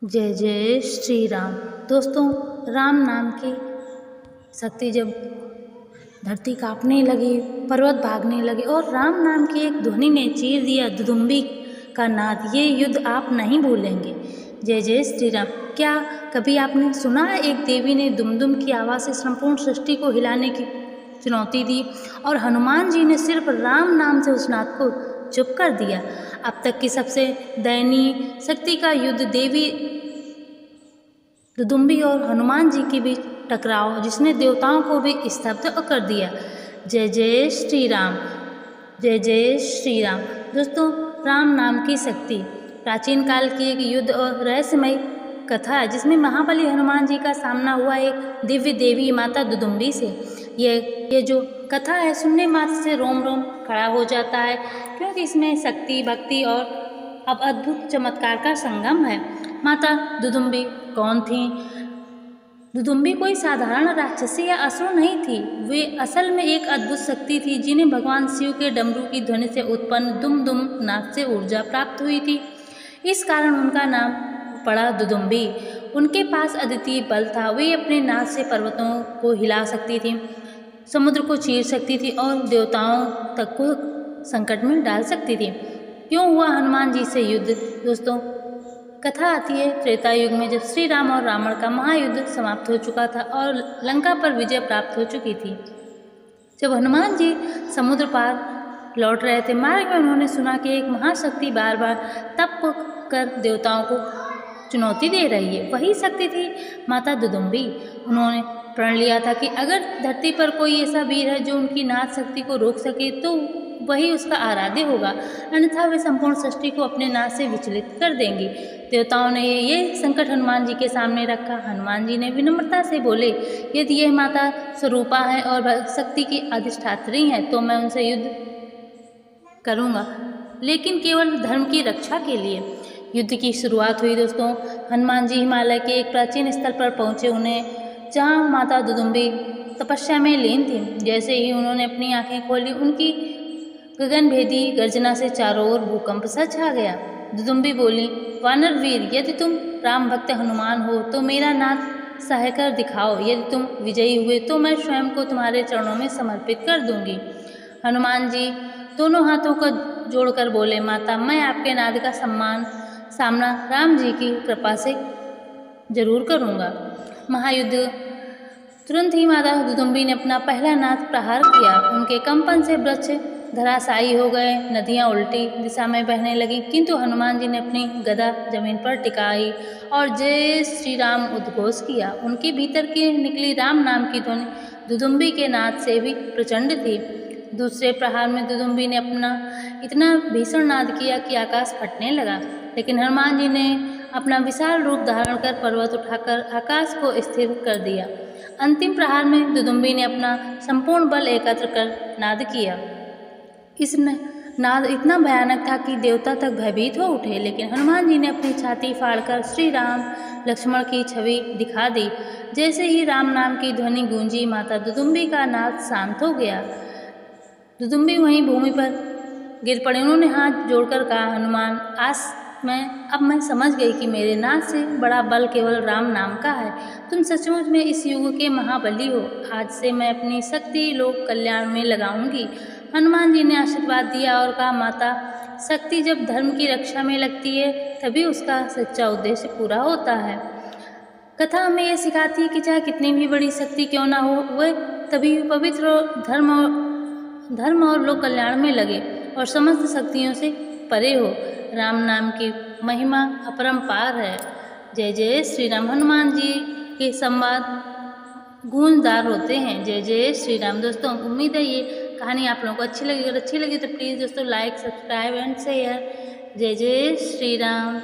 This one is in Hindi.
जय जय श्री राम। दोस्तों, राम नाम की शक्ति जब धरती कांपने लगी, पर्वत भागने लगे और राम नाम की एक ध्वनि ने चीर दिया दुदुम्बी का नाद। ये युद्ध आप नहीं भूलेंगे। जय जय श्री राम। क्या कभी आपने सुना है एक देवी ने दुमदुम की आवाज़ से संपूर्ण सृष्टि को हिलाने की चुनौती दी और हनुमान जी ने सिर्फ राम नाम से उस नाद को चुप कर दिया। अब तक की सबसे दयनीय शक्ति का युद्ध देवी दुदुम्बी और हनुमान जी के बीच टकराव, जिसने देवताओं को भी स्तब्ध कर दिया। जय जय श्री राम। जय जय श्री राम। दोस्तों, राम नाम की शक्ति प्राचीन काल की एक युद्ध और रहस्यमय कथा है, जिसमें महाबली हनुमान जी का सामना हुआ एक दिव्य देवी माता दुदुम्बी से। ये जो कथा है, सुनने मात्र से रोम रोम खड़ा हो जाता है, क्योंकि इसमें शक्ति, भक्ति और अब अद्भुत चमत्कार का संगम है। माता दुदुम्बी कौन थी? दुदुम्बी कोई साधारण राक्षसी या असुर नहीं थी। वे असल में एक अद्भुत शक्ति थी, जिन्हें भगवान शिव के डमरू की ध्वनि से उत्पन्न दुम दुम नाद से ऊर्जा प्राप्त हुई थी। इस कारण उनका नाम पड़ा दुदुम्बी। उनके पास अद्वितीय बल था। वे अपने नाद से पर्वतों को हिला सकती थी, समुद्र को चीर सकती थी और देवताओं तक को संकट में डाल सकती थी। क्यों हुआ हनुमान जी से युद्ध? दोस्तों, कथा आती है त्रेता युग में, जब श्री राम और रावण का महायुद्ध समाप्त हो चुका था और लंका पर विजय प्राप्त हो चुकी थी। जब हनुमान जी समुद्र पार लौट रहे थे, मार्ग में उन्होंने सुना कि एक महाशक्ति बार बार तप कर देवताओं को चुनौती दे रही है। वही शक्ति थी माता दुदुम्बी। उन्होंने प्रण लिया था कि अगर धरती पर कोई ऐसा वीर है जो उनकी नाद शक्ति को रोक सके, तो वही उसका आराध्य होगा, अन्यथा वे संपूर्ण सृष्टि को अपने नाद से विचलित कर देंगी। देवताओं ने ये संकट हनुमान जी के सामने रखा। हनुमान जी ने विनम्रता से बोले, यदि यह माता स्वरूपा है और शक्ति की अधिष्ठात्री है, तो मैं उनसे युद्ध करूँगा, लेकिन केवल धर्म की रक्षा के लिए। युद्ध की शुरुआत हुई। दोस्तों, हनुमान जी हिमालय के एक प्राचीन स्थल पर पहुँचे, उन्हें जहाँ माता दुदुम्बी तपस्या में लीन थी। जैसे ही उन्होंने अपनी आंखें खोली, उनकी गगनभेदी गर्जना से चारों ओर भूकंप सा छा गया। दुदुम्बी बोली, वानर वीर, यदि तुम राम भक्त हनुमान हो तो मेरा नाद सहकर दिखाओ। यदि तुम विजयी हुए तो मैं स्वयं को तुम्हारे चरणों में समर्पित कर दूंगी। हनुमान जी दोनों हाथों को जोड़कर बोले, माता, मैं आपके नाद का सामना राम जी की कृपा से जरूर करूँगा। महायुद्ध तुरंत ही माता दुदुम्बी ने अपना पहला नाद प्रहार किया। उनके कंपन से वृक्ष धराशायी हो गए, नदियाँ उल्टी दिशा में बहने लगीं, किंतु हनुमान जी ने अपनी गदा जमीन पर टिकाई और जय श्री राम उद्घोष किया। उनके भीतर की निकली राम नाम की ध्वनि दुदुम्बी के नाद से भी प्रचंड थी। दूसरे प्रहार में दुदुम्बी ने अपना इतना भीषण नाद किया कि आकाश फटने लगा, लेकिन हनुमान जी ने अपना विशाल रूप धारण कर पर्वत उठाकर आकाश को स्थिर कर दिया। अंतिम प्रहार में दुदुम्बी ने अपना संपूर्ण बल एकत्र कर नाद किया। इस नाद इतना भयानक था कि देवता तक भयभीत हो उठे, लेकिन हनुमान जी ने अपनी छाती फाड़कर श्री राम लक्ष्मण की छवि दिखा दी। जैसे ही राम नाम की ध्वनि गूंजी, माता दुदुम्बी का नाद शांत हो गया। दुदुम्बी वहीं भूमि पर गिर पड़े। उन्होंने हाथ जोड़कर कहा, हनुमान, अब मैं समझ गई कि मेरे नाद से बड़ा बल केवल राम नाम का है। तुम सचमुच में इस युग के महाबली हो। आज से मैं अपनी शक्ति लोक कल्याण में लगाऊंगी। हनुमान जी ने आशीर्वाद दिया और कहा, माता, शक्ति जब धर्म की रक्षा में लगती है, तभी उसका सच्चा उद्देश्य पूरा होता है। कथा हमें यह सिखाती है कि चाहे कितनी भी बड़ी शक्ति क्यों ना हो, वह तभी पवित्र धर्म और लोक कल्याण में लगे और समस्त शक्तियों से परे हो। राम नाम की महिमा अपरंपार है। जय जय श्री राम। हनुमान जी के संवाद गूंजदार होते हैं। जय जय श्री राम। दोस्तों, उम्मीद है ये कहानी आप लोगों को अच्छी लगी। अगर अच्छी लगी तो प्लीज़ दोस्तों लाइक, सब्सक्राइब एंड शेयर। जय जय श्री राम।